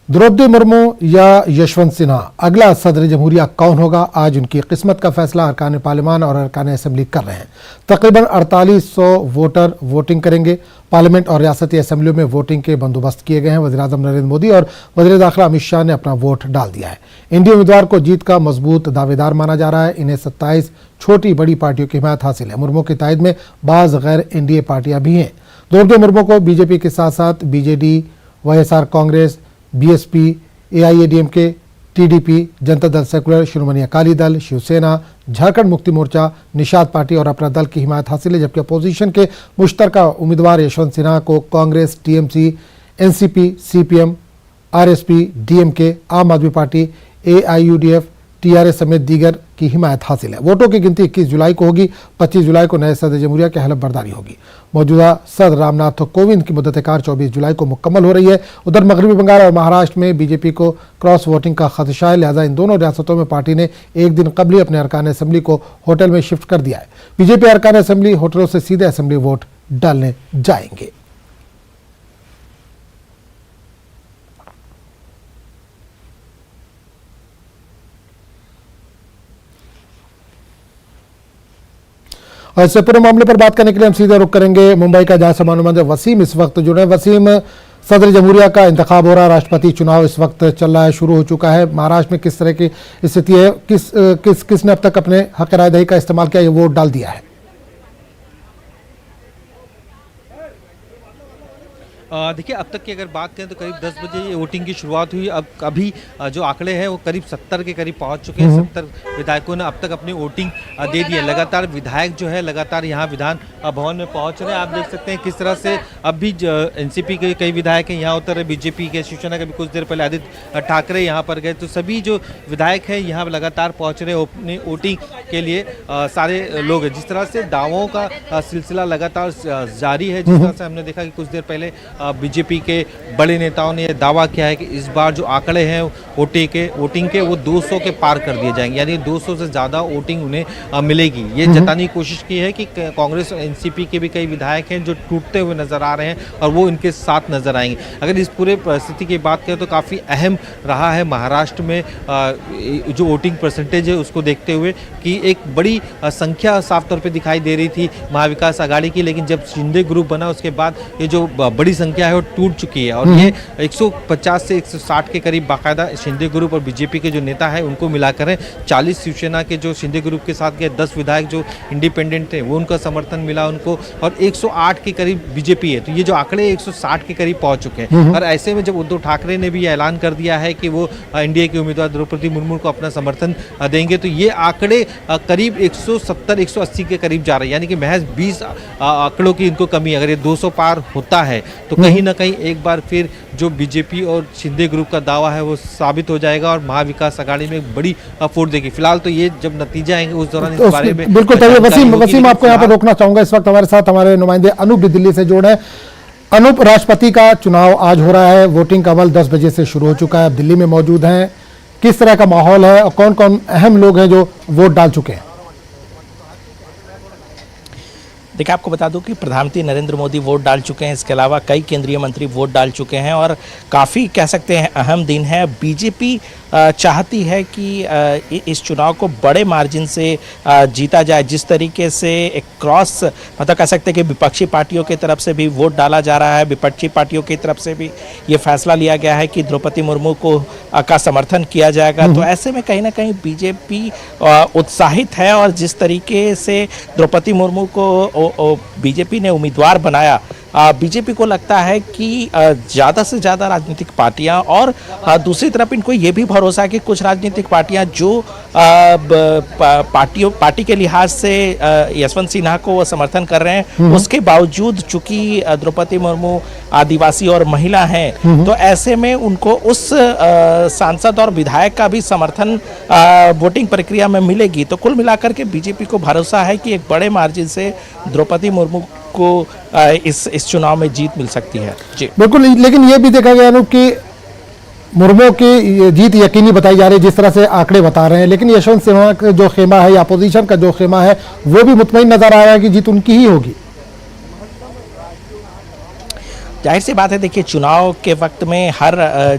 द्रौपदी मुर्मू या यशवंत सिन्हा अगला सदर जमहूरिया कौन होगा? आज उनकी किस्मत का फैसला अरकान पार्लियामान और अरकान असेंबली कर रहे हैं। तकरीबन 4800 वोटर वोटिंग करेंगे। पार्लियामेंट और रियासती असेंबलियों में वोटिंग के बंदोबस्त किए गए हैं। वज़ीर-ए-आज़म नरेंद्र मोदी और वज़ीर दाखिला अमित शाह ने अपना वोट डाल दिया है। एनडीए उम्मीदवार को जीत का मजबूत दावेदार माना जा रहा है। इन्हें 27 छोटी बड़ी पार्टियों की हिमायत हासिल है। मुर्मू की तायद में बाज़ गैर एनडीए पार्टियां भी हैं। द्रौपदी मुर्मू को बीजेपी के साथ साथ BJD, YSR Congress, BSP, AIADMK, TDP, Janata Dal secular, Shiromani Akali Dal, Shiv Sena, Jharkhand Mukti Morcha, Nishad party और अपना दल की हिमायत हासिल है। जबकि अपोजिशन के मुश्तरका उम्मीदवार यशवंत सिन्हा को Congress, TMC, NCP, CPM, RSP, DMK, आम आदमी पार्टी, एआईयूडीएफ, टीआरएस समेत दीगर की हिमायत हासिल है। वोटों की गिनती 21 जुलाई को होगी। 25 जुलाई को नए सदर जमहूरिया की हलफ बर्दारी होगी। मौजूदा सदर रामनाथ कोविंद की मुद्दत कार 24 जुलाई को मुकम्मल हो रही है। उधर मगरबी बंगाल और महाराष्ट्र में बीजेपी को क्रॉस वोटिंग का खदशा है, लिहाजा इन दोनों रियासतों में पार्टी ने एक दिन कबल ही अपने अरकान असेंबली को होटल में शिफ्ट कर दिया है। बीजेपी अरकान असेंबली होटलों से सीधे असेंबली वोट डालने जाएंगे। और इससे पूरे मामले पर बात करने के लिए हम सीधे रुख करेंगे मुंबई का, जहां से मालूम वसीम इस वक्त जुड़े। वसीम, सदर जमहूरिया का इंतखाब हो रहा है, राष्ट्रपति चुनाव इस वक्त चल रहा है, शुरू हो चुका है। महाराष्ट्र में किस तरह की स्थिति है? किसने अब तक अपने हक राय दही का इस्तेमाल किया, ये वोट डाल दिया है? देखिए, अब तक की अगर बात करें तो करीब 10 बजे ये वोटिंग की शुरुआत हुई। अब अभी जो आंकड़े हैं वो करीब 70 के करीब पहुंच चुके हैं। 70 विधायकों ने अब तक अपनी वोटिंग दे दी है। लगातार विधायक जो है लगातार यहाँ विधान भवन में पहुंच रहे हैं। आप देख सकते हैं किस तरह से अब भी एनसीपी के कई विधायक हैं यहाँ उतर रहे, बीजेपी के, शिवसेना के भी कुछ देर पहले आदित्य ठाकरे यहाँ पर गए। तो सभी जो विधायक हैं यहाँ लगातार पहुँच रहे हैं अपनी वोटिंग के लिए। सारे लोग हैं, जिस तरह से दावों का सिलसिला लगातार जारी है। जिस तरह से हमने देखा कि कुछ देर पहले बीजेपी के बड़े नेताओं ने दावा किया है कि इस बार जो आंकड़े हैं वोटिंग के वो 200 के पार कर दिए जाएंगे, यानी 200 से ज़्यादा वोटिंग उन्हें मिलेगी। ये जताने की कोशिश की है कि कांग्रेस और एनसीपी के भी कई विधायक हैं जो टूटते हुए नजर आ रहे हैं और वो इनके साथ नजर आएंगे। अगर इस पूरे परिस्थिति की बात करें तो काफ़ी अहम रहा है महाराष्ट्र में जो वोटिंग परसेंटेज है उसको देखते हुए कि एक बड़ी संख्या साफ तौर पर दिखाई दे रही थी महाविकास आघाड़ी की, लेकिन जब शिंदे ग्रुप बना उसके बाद ये जो बड़ी संख्या है वो टूट चुकी है। और ये 150 से 160 के करीब बाकायदा शिंदे ग्रुप और बीजेपी के जो नेता है उनको मिलाकर है। 40 शिवसेना के जो शिंदे ग्रुप के साथ गए, 10 विधायक जो इंडिपेंडेंट थे वो उनका समर्थन मिला उनको, और 108 के करीब बीजेपी है। तो ये जो आंकड़े 160 के करीब पहुंच चुके हैं। और ऐसे में जब उद्धव ठाकरे ने भी ऐलान कर दिया है कि वो एनडीए के उम्मीदवार द्रौपदी मुर्मू को अपना समर्थन देंगे, तो ये आंकड़े करीब 170-180 के करीब जा रहे हैं, यानी कि महज 20 आंकड़ों की इनको कमी। अगर ये 200 पार होता है तो कहीं ना कहीं एक बार फिर जो बीजेपी और शिंदे ग्रुप का दावा है वो साबित हो जाएगा और महाविकास आघाड़ी में एक बड़ी फूट देगी। फिलहाल तो ये जब नतीजे आएंगे उस दौरान इस बारे में बिल्कुल। वसीम, आपको यहाँ पर रोकना चाहूंगा। इस वक्त हमारे साथ हमारे नुमाइंदे अनूप भी दिल्ली से जोड़े हैं। अनूप, राष्ट्रपति का चुनाव आज हो रहा है, वोटिंग का अमल 10 बजे से शुरू हो चुका है, अब दिल्ली में मौजूद हैं। किस तरह का माहौल है और कौन कौन अहम लोग हैं जो वोट डाल चुके हैं? देखिए, आपको बता दूं कि प्रधानमंत्री नरेंद्र मोदी वोट डाल चुके हैं। इसके अलावा कई केंद्रीय मंत्री वोट डाल चुके हैं और काफ़ी कह सकते हैं अहम दिन है। बीजेपी चाहती है कि इस चुनाव को बड़े मार्जिन से जीता जाए। जिस तरीके से एक क्रॉस मतलब कह सकते हैं कि विपक्षी पार्टियों की तरफ से भी वोट डाला जा रहा है, विपक्षी पार्टियों की तरफ से भी ये फैसला लिया गया है कि द्रौपदी मुर्मू को का समर्थन किया जाएगा। तो ऐसे में कहीं ना कहीं बीजेपी उत्साहित है और जिस तरीके से द्रौपदी मुर्मू को बीजेपी ने उम्मीदवार बनाया, बीजेपी को लगता है कि ज़्यादा से ज़्यादा राजनीतिक पार्टियां और दूसरी तरफ इनको ये भी भरोसा है कि कुछ राजनीतिक पार्टियां जो पार्टी के लिहाज से यशवंत सिन्हा को वो समर्थन कर रहे हैं, उसके बावजूद चूंकि द्रौपदी मुर्मू आदिवासी और महिला हैं, तो ऐसे में उनको उस सांसद और विधायक का भी समर्थन वोटिंग प्रक्रिया में मिलेगी। तो कुल मिलाकर के बीजेपी को भरोसा है कि एक बड़े मार्जिन से द्रौपदी मुर्मू को इस चुनाव में जीत मिल सकती है। जी बिल्कुल, लेकिन ये भी देखा गया कि मुर्मू की जीत यकीनी बताई जा रही है जिस तरह से आंकड़े बता रहे हैं, लेकिन यशवंत सिन्हा का जो खेमा है या अपोजिशन का जो खेमा है वो भी मुतमईन नजर आ रहा है कि जीत उनकी ही होगी। जाहिर सी बात है, देखिए चुनाव के वक्त में हर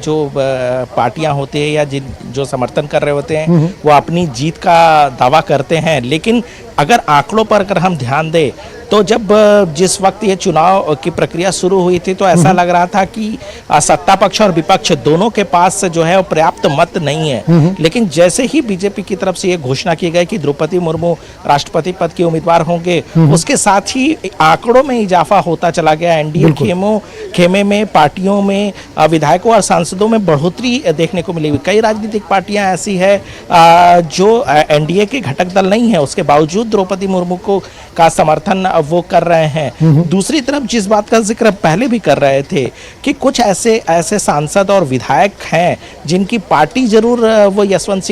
जो पार्टियां होती है या जो समर्थन कर रहे होते हैं वो अपनी जीत का दावा करते हैं, लेकिन अगर आंकड़ों पर अगर हम ध्यान दें तो जब जिस वक्त ये चुनाव की प्रक्रिया शुरू हुई थी तो ऐसा लग रहा था कि सत्ता पक्ष और विपक्ष दोनों के पास जो है वो पर्याप्त मत नहीं है। लेकिन जैसे ही बीजेपी की तरफ से ये घोषणा की गई कि द्रौपदी मुर्मू राष्ट्रपति पद के उम्मीदवार होंगे, उसके साथ ही आंकड़ों में इजाफा होता चला गया। एनडीए खेमे में पार्टियों में विधायकों और सांसदों में बढ़ोतरी देखने को मिली। कई राजनीतिक पार्टियां ऐसी है जो एनडीए के घटक दल नहीं है, उसके बावजूद द्रौपदी मुर्मू को का समर्थन वो कर रहे हैं। दूसरी तरफ जिस बात का जिक्र पहले भी कर रहे थे कि कुछ ऐसे सांसद और विधायक हैं जिनकी पार्टी जरूर वो यशवंत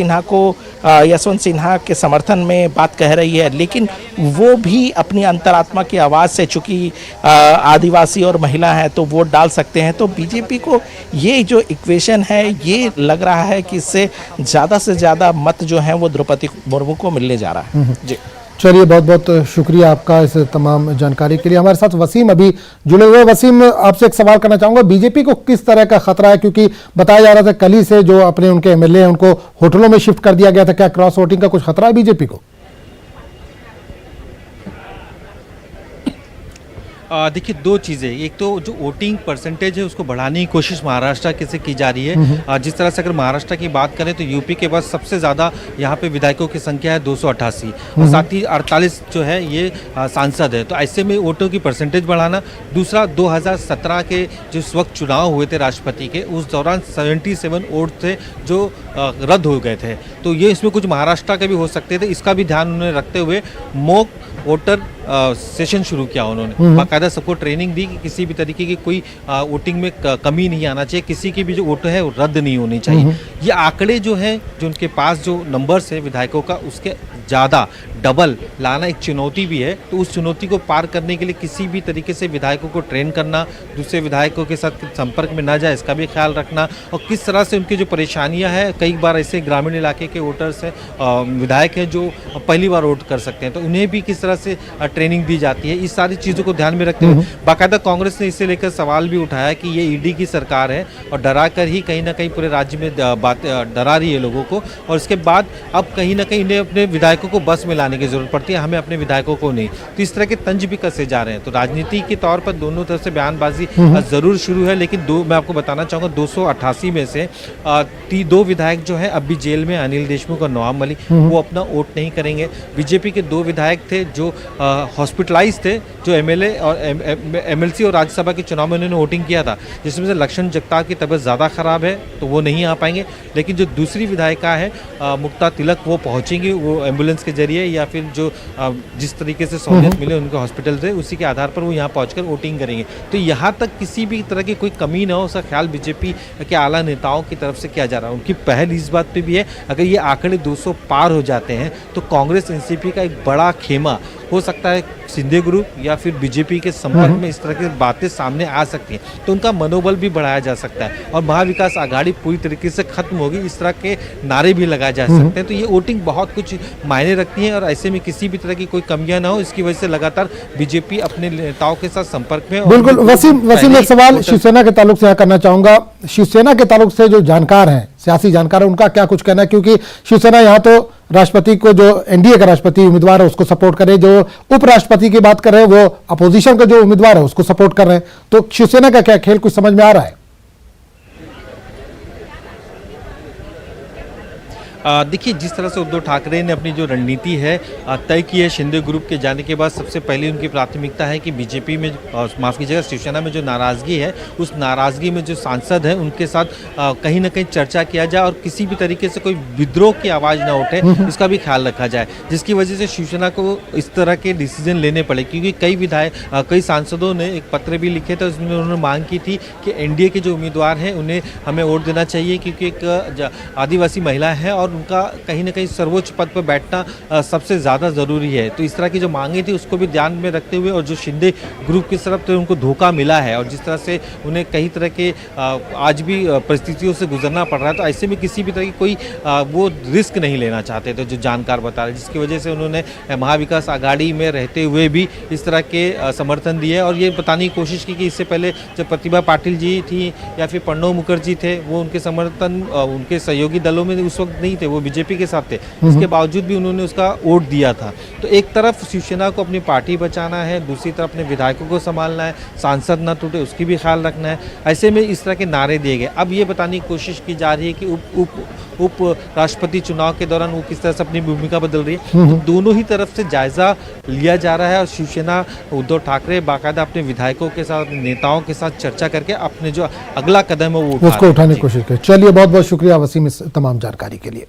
सिन्हा के समर्थन में बात कह रही है, लेकिन वो भी अपनी अंतरात्मा की आवाज़ से, चूंकि आदिवासी और महिला है तो वोट डाल सकते हैं। तो बीजेपी को ये जो इक्वेशन है ये लग रहा है कि इससे ज़्यादा से ज़्यादा मत जो हैं वो द्रौपदी मुर्मू को मिलने जा रहा है। जी चलिए, बहुत बहुत शुक्रिया आपका इस तमाम जानकारी के लिए। हमारे साथ वसीम अभी जुड़े हुए। वसीम, आपसे एक सवाल करना चाहूंगा, बीजेपी को किस तरह का खतरा है, क्योंकि बताया जा रहा था कल ही से जो अपने उनके एमएलए हैं उनको होटलों में शिफ्ट कर दिया गया था, क्या क्रॉस वोटिंग का कुछ खतरा है बीजेपी को? देखिए, दो चीज़ें, एक तो जो वोटिंग परसेंटेज है उसको बढ़ाने की कोशिश महाराष्ट्र से की जा रही है। जिस तरह से अगर महाराष्ट्र की बात करें तो यूपी के बाद सबसे ज़्यादा यहाँ पे विधायकों की संख्या है 288 और साथ ही 48 जो है ये सांसद है। तो ऐसे में वोटों की परसेंटेज बढ़ाना। दूसरा, 2017 के जिस वक्त चुनाव हुए थे राष्ट्रपति के, उस दौरान 77 वोट थे जो रद्द हो गए थे। तो ये इसमें कुछ महाराष्ट्र के भी हो सकते थे, इसका भी ध्यान उन्होंने रखते हुए मॉक वोटर सेशन शुरू किया उन्होंने। बाकायदा सबको ट्रेनिंग दी कि किसी भी तरीके की कोई वोटिंग में कमी नहीं आना चाहिए, किसी की भी जो वोट है वो रद्द नहीं होनी चाहिए। ये आंकड़े जो हैं, जो उनके पास जो नंबर्स है विधायकों का, उसके ज़्यादा डबल लाना एक चुनौती भी है। तो उस चुनौती को पार करने के लिए किसी भी तरीके से विधायकों को ट्रेन करना, दूसरे विधायकों के साथ संपर्क में ना जाए इसका भी ख्याल रखना, और किस तरह से उनकी जो परेशानियां हैं, कई बार ऐसे ग्रामीण इलाके के वोटर्स हैं, विधायक हैं जो पहली बार वोट कर सकते हैं, तो उन्हें भी किस तरह से ट्रेनिंग दी जाती है, इस सारी चीज़ों को ध्यान में रखते हुए बाकायदा कांग्रेस ने इसे लेकर सवाल भी उठाया कि ये ईडी की सरकार है और डरा कर ही कहीं ना कहीं पूरे राज्य में डरा रही है लोगों को, और इसके बाद अब कहीं ना कहीं इन्हें अपने विधायकों को बस में लाने की जरूरत पड़ती है, हमें अपने विधायकों को नहीं। तो इस तरह के तंज भी कसे जा रहे हैं। तो राजनीति के तौर पर दोनों तरफ से बयानबाजी जरूर शुरू है, लेकिन मैं आपको बताना चाहूँगा 288 में से 2 विधायक जो है अब भी जेल में, अनिल देशमुख और नवाब मलिक, वो अपना वोट नहीं करेंगे। बीजेपी के 2 विधायक थे जो हॉस्पिटलाइज थे, जो एमएलए और एमएलसी और राज्यसभा के चुनाव में उन्होंने वोटिंग किया था, जिसमें से लक्षण जगताप की तबीयत ज़्यादा खराब है तो वो नहीं आ पाएंगे। लेकिन जो दूसरी विधायिका है मुक्ता तिलक, वो पहुंचेंगी, वो एम्बुलेंस के जरिए या फिर जो जिस तरीके से सहूलियत मिले उनके हॉस्पिटल से, उसी के आधार पर वो यहाँ पहुंचकर वोटिंग करेंगे। तो यहाँ तक किसी भी तरह की कोई कमी ना हो, उसका ख्याल बीजेपी के आला नेताओं की तरफ से किया जा रहा है। उनकी पहल इस बात पे भी है, अगर ये आंकड़े 200 पार हो जाते हैं तो कांग्रेस एनसीपी का एक बड़ा खेमा हो सकता है, शिंदे ग्रुप या फिर बीजेपी के संपर्क में इस तरह की बातें सामने आ सकती हैं, तो उनका मनोबल भी बढ़ाया जा सकता है और महाविकास आघाड़ी पूरी तरीके से खत्म होगी, इस तरह के नारे भी लगाए जा सकते हैं। तो ये वोटिंग बहुत कुछ मायने रखती है और ऐसे में किसी भी तरह की कोई कमियां ना हो, इसकी वजह से लगातार बीजेपी अपने नेताओं के साथ संपर्क में। बिल्कुल। वसीम, एक सवाल शिवसेना के ताल्लुक से करना चाहूंगा। शिवसेना के ताल्लुक से जो जानकार हैं, सियासी जानकार है, उनका क्या कुछ कहना है, क्योंकि शिवसेना यहाँ तो राष्ट्रपति को, जो एनडीए का राष्ट्रपति उम्मीदवार है उसको सपोर्ट कर रहे हैं, जो उपराष्ट्रपति की बात कर रहे हैं वो अपोजिशन का जो उम्मीदवार है उसको सपोर्ट कर रहे हैं, तो शिवसेना का क्या खेल कुछ समझ में आ रहा है? देखिए, जिस तरह से उद्धव ठाकरे ने अपनी जो रणनीति है तय की है शिंदे ग्रुप के जाने के बाद, सबसे पहले उनकी प्राथमिकता है कि बीजेपी में, माफ़ कीजिएगा, शिवसेना में जो नाराज़गी है, उस नाराज़गी में जो सांसद हैं उनके साथ कहीं ना कहीं चर्चा किया जाए और किसी भी तरीके से कोई विद्रोह की आवाज़ ना उठे, इसका भी ख्याल रखा जाए, जिसकी वजह से शिवसेना को इस तरह के डिसीजन लेने पड़े। क्योंकि कई सांसदों ने एक पत्र भी लिखे थे, उसमें उन्होंने मांग की थी कि एनडीए के जो उम्मीदवार हैं उन्हें हमें वोट देना चाहिए, क्योंकि एक आदिवासी महिला है और उनका कहीं ना कहीं सर्वोच्च पद पर बैठना सबसे ज़्यादा ज़रूरी है। तो इस तरह की जो मांगे थी उसको भी ध्यान में रखते हुए और जो शिंदे ग्रुप की तरफ से उनको धोखा मिला है और जिस तरह से उन्हें कई तरह के आज भी परिस्थितियों से गुजरना पड़ रहा है, तो ऐसे में किसी भी तरह की कोई वो रिस्क नहीं लेना चाहते थे, जो जानकार बता रहे, जिसकी वजह से उन्होंने महाविकास आघाड़ी में रहते हुए भी इस तरह के समर्थन दिए और ये बताने की कोशिश की कि इससे पहले जब प्रतिभा पाटिल जी थी या फिर प्रणब मुखर्जी थे, वो उनके समर्थन उनके सहयोगी दलों में उस वक्त नहीं थे, वो बीजेपी के साथ थे, इसके बावजूद भी उन्होंने उसका वोट दिया था। तो एक तरफ शिवसेना को अपनी पार्टी बचाना है, दूसरी तरफ अपने विधायकों को संभालना है, सांसद न टूटे उसकी भी ख्याल रखना है। ऐसे में इस तरह के नारे दिए गए। अब ये बताने की कोशिश की जा रही है कि उप राष्ट्रपति चुनाव के दौरान वो किस तरह से अपनी भूमिका बदल रही है। तो दोनों ही तरफ से जायजा लिया जा रहा है और शिवसेना उद्धव ठाकरे बाकायदा अपने विधायकों के साथ, नेताओं के साथ चर्चा करके अपने जो अगला कदम है वो उसको उठाने की जी। कोशिश करें। चलिए, बहुत बहुत शुक्रिया वसीम इस तमाम जानकारी के लिए।